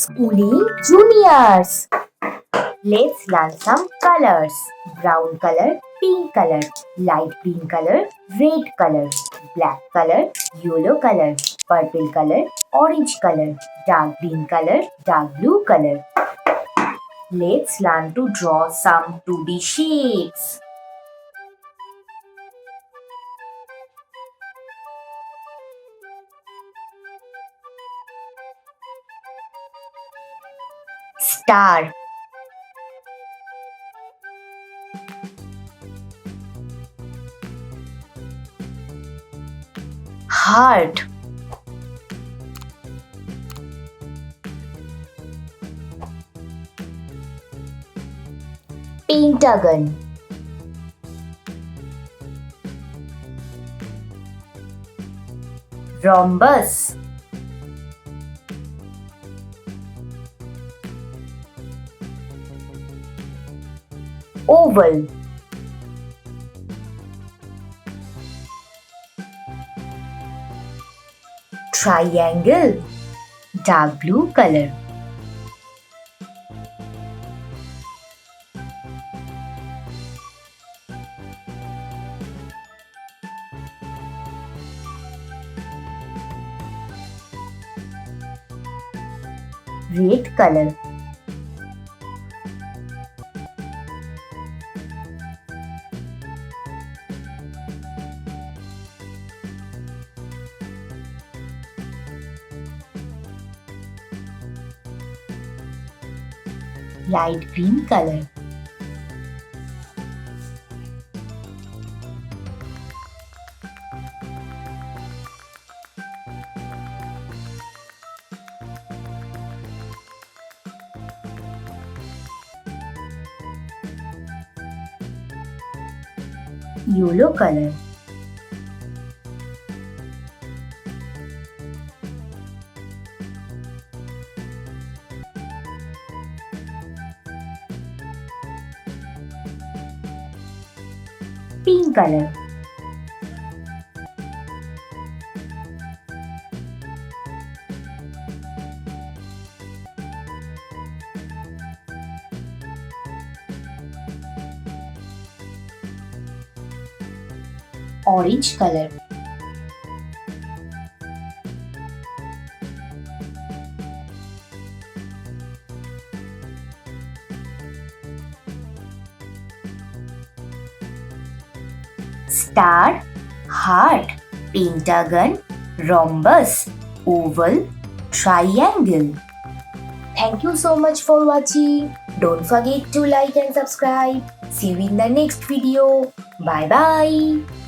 Schooling Juniors. Let's learn some colors. Brown color, pink color, light green color, red color, black color, yellow color, purple color, orange color, dark green color, dark blue color. Let's learn to draw some 2D shapes. Star, heart, pentagon, rhombus, oval, triangle, dark blue color, red color, light green color, yellow color, pink color, orange color, star, heart, pentagon, rhombus, oval, triangle. Thank you so much for watching. Don't forget to like and subscribe. See you in the next video. Bye bye.